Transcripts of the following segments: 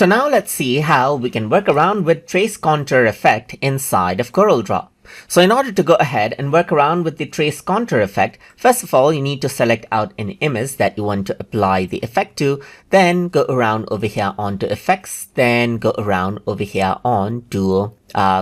So now let's see how we can work around with trace contour effect inside of Corel Draw. So in order to go ahead and work around with the trace contour effect, first of all, you need to select out an image that you want to apply the effect to, then go around over here onto effects, then go around over here on to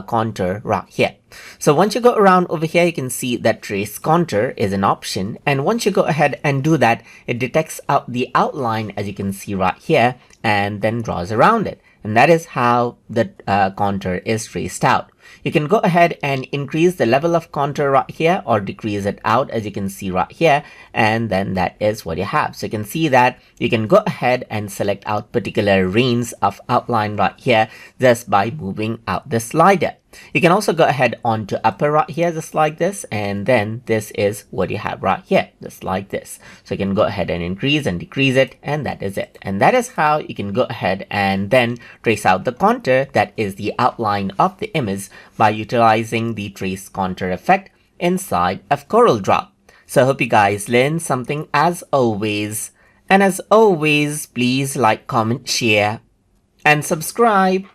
contour right here. So once you go around over here, you can see that trace contour is an option. And once you go ahead and do that, it detects out the outline, as you can see right here, and then draws around it. And that is how the contour is traced out. You can go ahead and increase the level of contour right here or decrease it out, as you can see right here, and then that is what you have. So you can see that you can go ahead and select out particular range of outline right here just by moving out the slider. You can also go ahead onto upper right here just like this, and then this is what you have right here just like this. So you can go ahead and increase and decrease it, and that is it. And that is how you can go ahead and then trace out the contour, that is the outline of the image, by utilizing the trace contour effect inside of Corel Draw. So I hope you guys learned something as always. And as always, please like, comment, share, and subscribe.